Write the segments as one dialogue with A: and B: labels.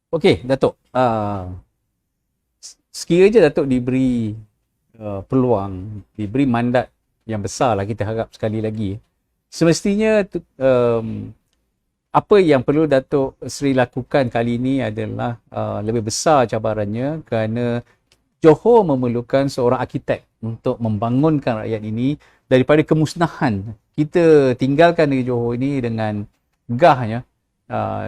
A: Okey, Datuk. Sekiranya Datuk diberi peluang, diberi mandat yang besar lah, kita harap sekali lagi. Semestinya apa yang perlu Datuk Seri lakukan kali ini adalah lebih besar cabarannya kerana Johor memerlukan seorang arkitek untuk membangunkan rakyat ini daripada kemusnahan. Kita tinggalkan negeri Johor ini dengan megahnya,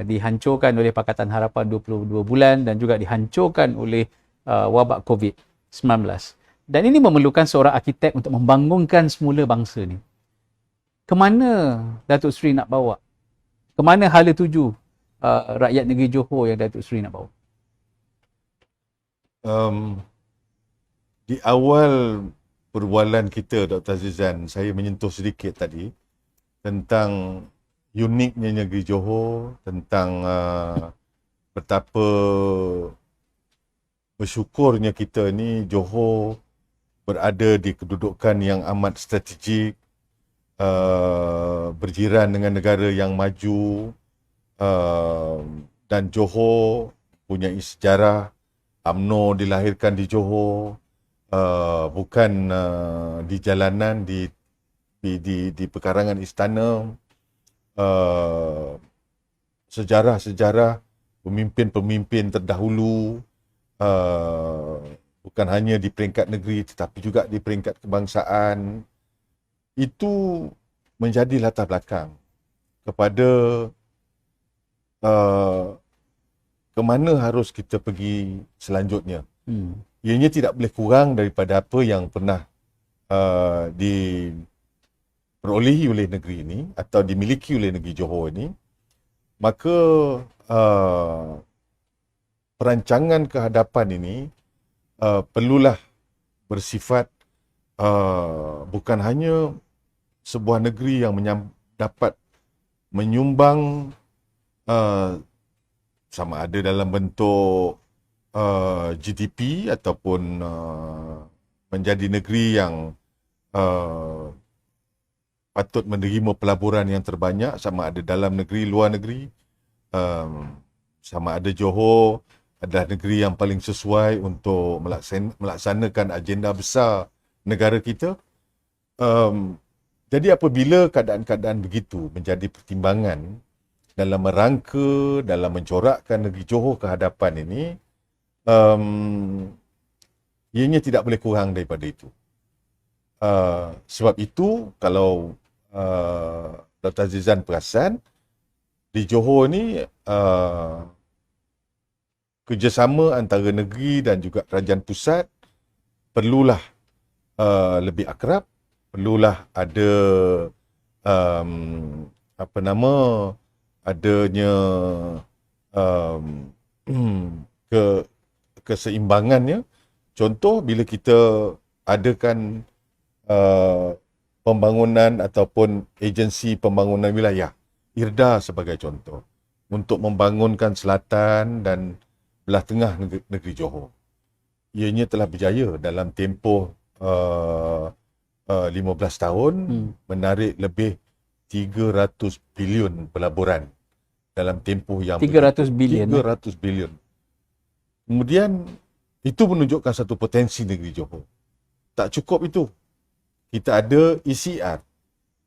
A: dihancurkan oleh Pakatan Harapan 22 bulan dan juga dihancurkan oleh wabak COVID-19. Dan ini memerlukan seorang arkitek untuk membangunkan semula bangsa ni. Ke mana Datuk Seri nak bawa? Ke mana hala tuju rakyat negeri Johor yang Datuk Seri nak bawa?
B: Um, di awal perbualan kita, Dr. Azizan, saya menyentuh sedikit tadi tentang uniknya negeri Johor, tentang betapa bersyukurnya kita ni Johor berada di kedudukan yang amat strategik, berjiran dengan negara yang maju, dan Johor punya sejarah. UMNO dilahirkan di Johor, bukan di jalanan, di pekarangan istana. Sejarah-sejarah pemimpin-pemimpin terdahulu, bukan hanya di peringkat negeri tetapi juga di peringkat kebangsaan, itu menjadi latar belakang kepada ke mana harus kita pergi selanjutnya. Ianya tidak boleh kurang daripada apa yang pernah diperolehi oleh negeri ini atau dimiliki oleh negeri Johor ini. Maka perancangan kehadapan ini perlulah bersifat bukan hanya sebuah negeri yang dapat menyumbang sama ada dalam bentuk GDP ataupun menjadi negeri yang patut menerima pelaburan yang terbanyak, sama ada dalam negeri, luar negeri, sama ada Johor adalah negeri yang paling sesuai untuk melaksanakan agenda besar negara kita. Jadi apabila keadaan-keadaan begitu menjadi pertimbangan dalam merangka, dalam mencorakkan negeri Johor ke hadapan ini, ianya tidak boleh kurang daripada itu. Sebab itu, kalau Dr. Azizan perasan, di Johor ni kerjasama antara negeri dan juga kerajaan pusat perlulah lebih akrab, perlulah ada adanya ke keseimbangannya. Contoh, bila kita adakan pembangunan ataupun agensi pembangunan wilayah, IRDA sebagai contoh, untuk membangunkan selatan dan belah tengah negeri Johor. Ianya telah berjaya dalam tempoh 15 tahun menarik lebih 300 bilion pelaburan dalam tempoh yang
A: 300 bilion.
B: 300 bilion. Kemudian itu menunjukkan satu potensi negeri Johor. Tak cukup itu. Kita ada ECR,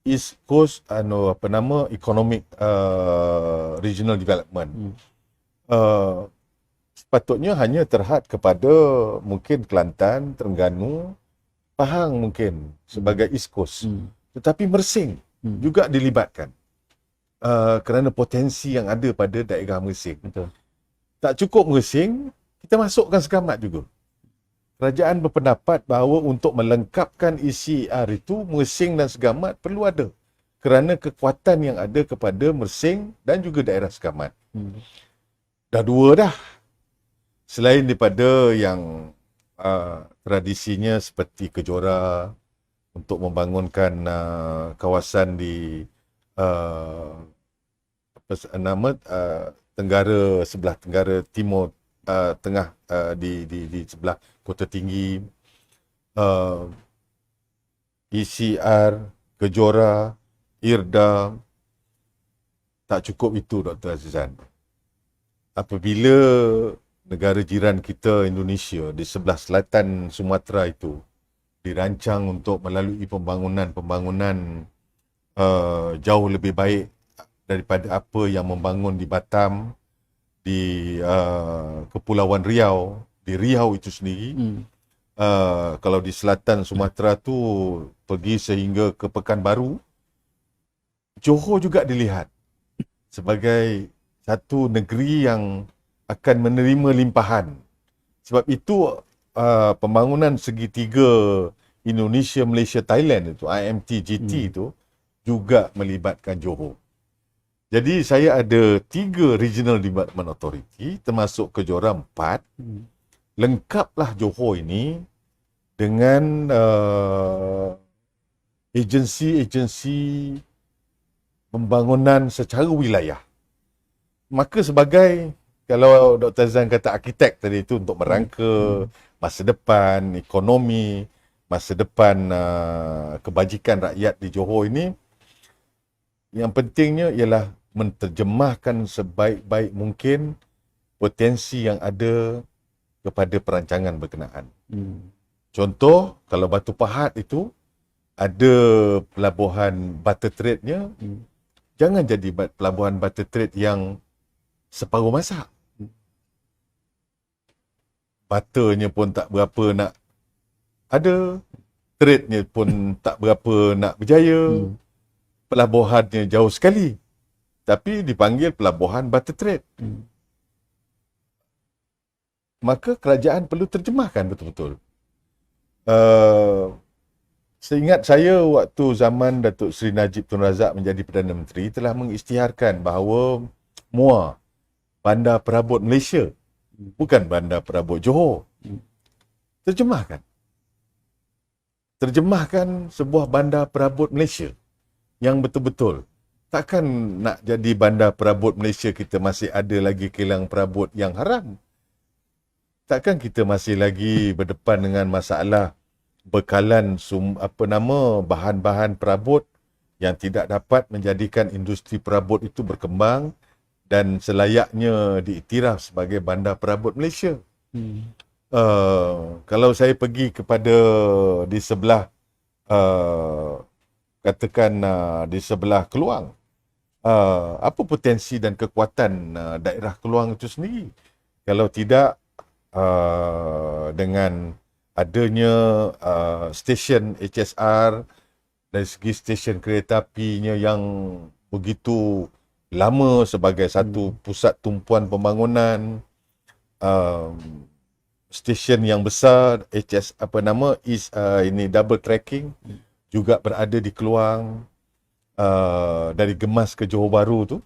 B: East Coast Economic Regional Development. Sepatutnya hanya terhad kepada mungkin Kelantan, Terengganu, Pahang mungkin sebagai East Coast. Tetapi Mersing juga dilibatkan kerana potensi yang ada pada daerah Mersing.
A: Betul.
B: Tak cukup Mersing, kita masukkan Segamat juga. Kerajaan berpendapat bahawa untuk melengkapkan ECR itu, Mersing dan Segamat perlu ada. Kerana kekuatan yang ada kepada Mersing dan juga daerah Segamat. Dah dua dah. Selain daripada yang tradisinya seperti Kejora untuk membangunkan kawasan di tenggara, sebelah tenggara timur tengah, di sebelah Kota Tinggi, ECR, Kejora, IRDA. Tak cukup itu, Dr. Azizan. apabila negara jiran kita Indonesia di sebelah selatan Sumatera itu dirancang untuk melalui pembangunan jauh lebih baik daripada apa yang membangun di Batam, di Kepulauan Riau, di Riau itu sendiri. Kalau di selatan Sumatera tu pergi sehingga ke Pekanbaru, Johor juga dilihat sebagai satu negeri yang akan menerima limpahan. Sebab itu pembangunan segitiga Indonesia, Malaysia, Thailand itu, IMTGT itu juga melibatkan Johor. Jadi saya ada 3 Regional Development Authority termasuk Kejora 4. Lengkaplah Johor ini dengan agensi-agensi pembangunan secara wilayah. Maka sebagai, kalau Dr. Zan kata arkitek tadi itu untuk merangka masa depan ekonomi, masa depan kebajikan rakyat di Johor ini, yang pentingnya ialah menterjemahkan sebaik-baik mungkin potensi yang ada kepada perancangan berkenaan. Contoh, kalau Batu Pahat itu ada pelabuhan barter trade-nya, jangan jadi pelabuhan barter trade yang separuh masa. Barternya pun tak berapa nak ada, trade-nya pun tak berapa nak berjaya, pelabuhannya jauh sekali, tapi dipanggil pelabuhan barter trade. Maka kerajaan perlu terjemahkan betul-betul. Seingat saya waktu zaman Datuk Seri Najib Tun Razak menjadi Perdana Menteri telah mengisytiharkan bahawa MUA, Bandar Perabot Malaysia, bukan Bandar Perabot Johor. Terjemahkan sebuah Bandar Perabot Malaysia yang betul-betul. Takkan nak jadi Bandar Perabot Malaysia kita masih ada lagi kilang perabot yang haram. Takkan kita masih lagi berdepan dengan masalah bekalan bahan-bahan perabot yang tidak dapat menjadikan industri perabot itu berkembang dan selayaknya diiktiraf sebagai Bandar Perabot Malaysia. Kalau saya pergi kepada di sebelah di sebelah Keluang, apa potensi dan kekuatan daerah Keluang itu sendiri? Kalau tidak dengan adanya stesen HSR, dari segi stesen kereta apinya yang begitu lama sebagai satu pusat tumpuan pembangunan, stesen yang besar ini double tracking juga berada di Keluang, dari Gemas ke Johor Bahru tu,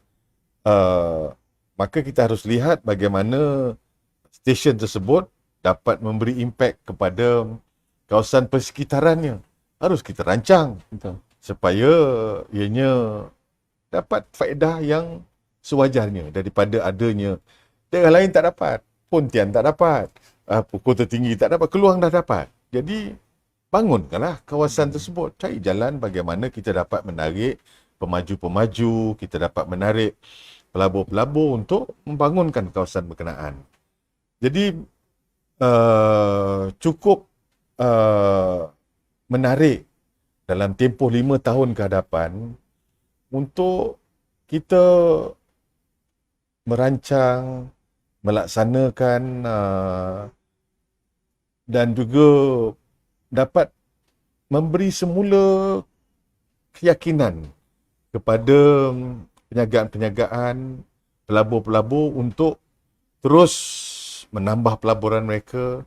B: maka kita harus lihat bagaimana stesen tersebut dapat memberi impak kepada kawasan persekitarannya. Harus kita rancang supaya ianya dapat faedah yang sewajarnya daripada adanya daerah lain tak dapat, Pontian tak dapat, Kota Tinggi tak dapat, Keluang dah dapat. Jadi bangunkanlah kawasan tersebut, cari jalan bagaimana kita dapat menarik pemaju-pemaju, kita dapat menarik pelabur-pelabur untuk membangunkan kawasan berkenaan. Jadi cukup menarik dalam tempoh 5 tahun ke hadapan untuk kita merancang, melaksanakan dan juga dapat memberi semula keyakinan kepada perniagaan-perniagaan, pelabur-pelabur untuk terus menambah pelaburan mereka,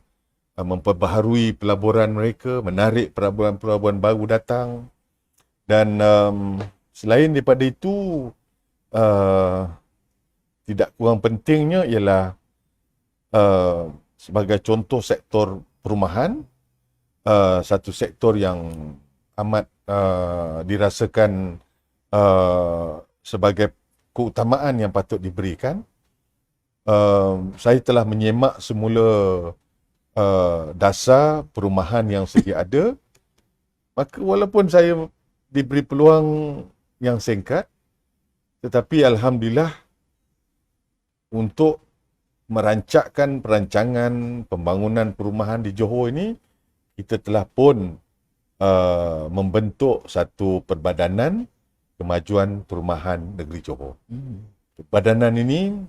B: memperbaharui pelaburan mereka, menarik pelaburan-pelaburan baru datang. Dan selain daripada itu, tidak kurang pentingnya ialah sebagai contoh sektor perumahan, satu sektor yang amat dirasakan sebagai keutamaan yang patut diberikan. Saya telah menyemak semula dasar perumahan yang sedia ada. Maka walaupun saya diberi peluang yang singkat, tetapi alhamdulillah untuk merancangkan perancangan pembangunan perumahan di Johor ini, kita telah pun membentuk satu perbadanan kemajuan perumahan negeri Johor. Perbadanan ini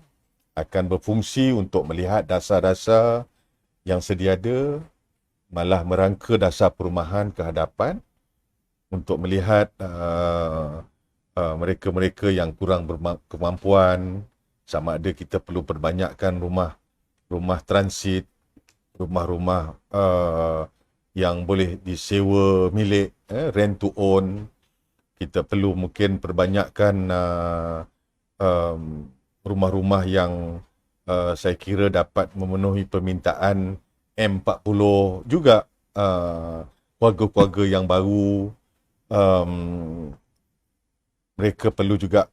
B: akan berfungsi untuk melihat dasar-dasar yang sedia ada, malah merangka dasar perumahan ke hadapan untuk melihat mereka-mereka yang kurang berkemampuan, sama ada kita perlu perbanyakkan rumah transit, rumah-rumah yang boleh disewa milik, rent to own. Kita perlu mungkin perbanyakkan rumah-rumah yang saya kira dapat memenuhi permintaan M40 juga, keluarga-keluarga yang baru. Mereka perlu juga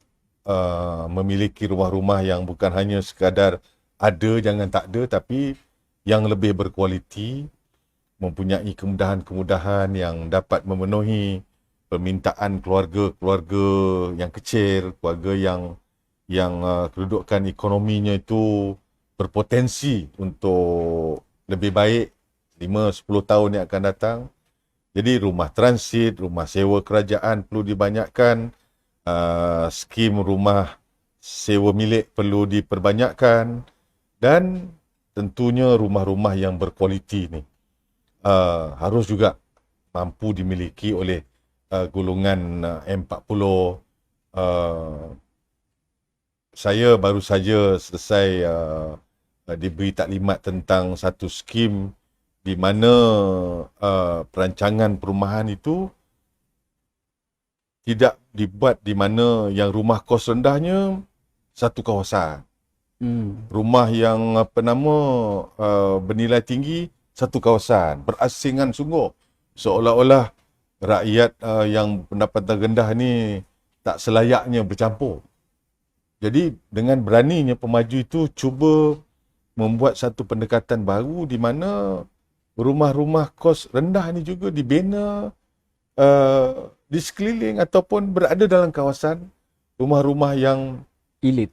B: memiliki rumah-rumah yang bukan hanya sekadar ada, jangan tak ada, tapi yang lebih berkualiti, mempunyai kemudahan-kemudahan yang dapat memenuhi permintaan keluarga-keluarga yang kecil, keluarga yang kedudukan ekonominya itu berpotensi untuk lebih baik 5-10 tahun yang akan datang. Jadi rumah transit, rumah sewa kerajaan perlu dibanyakkan, skim rumah sewa milik perlu diperbanyakkan, dan tentunya rumah-rumah yang berkualiti ni harus juga mampu dimiliki oleh golongan M40. Saya baru saja selesai diberi taklimat tentang satu skim di mana perancangan perumahan itu tidak dibuat di mana yang rumah kos rendahnya satu kawasan. Rumah yang bernilai tinggi satu kawasan. Berasingan sungguh. Seolah-olah rakyat yang pendapatan rendah ni tak selayaknya bercampur. Jadi dengan beraninya pemaju itu cuba membuat satu pendekatan baru di mana rumah-rumah kos rendah ni juga dibina di sekeliling ataupun berada dalam kawasan rumah-rumah yang
A: Elit.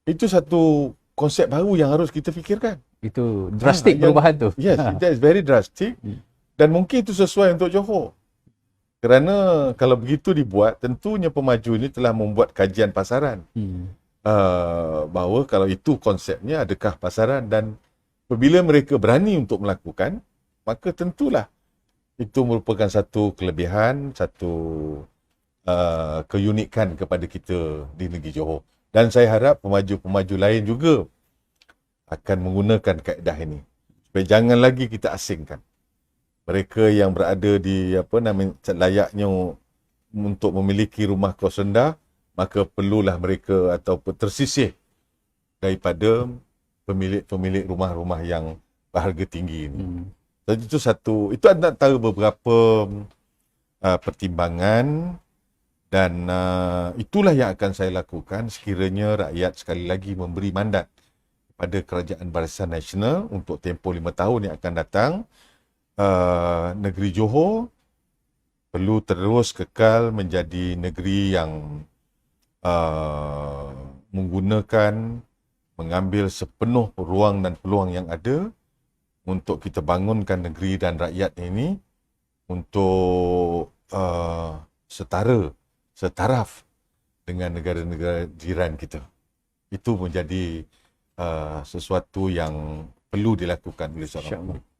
B: Itu satu konsep baru yang harus kita fikirkan.
A: Itu drastik perubahan tu.
B: Yes, that is very drastic. Dan mungkin itu sesuai untuk Johor. Kerana kalau begitu dibuat, tentunya pemaju ini telah membuat kajian pasaran. Bahawa kalau itu konsepnya, adakah pasaran, dan apabila mereka berani untuk melakukan, maka tentulah itu merupakan satu kelebihan, satu keunikan kepada kita di negeri Johor. Dan saya harap pemaju-pemaju lain juga akan menggunakan kaedah ini. Supaya jangan lagi kita asingkan mereka yang berada di layaknya untuk memiliki rumah kos rendah, maka perlulah mereka atau tersisih daripada pemilik-pemilik rumah-rumah yang berharga tinggi ini. Jadi itu antara beberapa pertimbangan, dan itulah yang akan saya lakukan sekiranya rakyat sekali lagi memberi mandat kepada Kerajaan Barisan Nasional untuk tempoh 5 tahun yang akan datang. Negeri Johor perlu terus kekal menjadi negeri yang mengambil sepenuh ruang dan peluang yang ada untuk kita bangunkan negeri dan rakyat ini untuk setaraf dengan negara-negara jiran kita. Itu menjadi sesuatu yang perlu dilakukan oleh seorang pemimpin.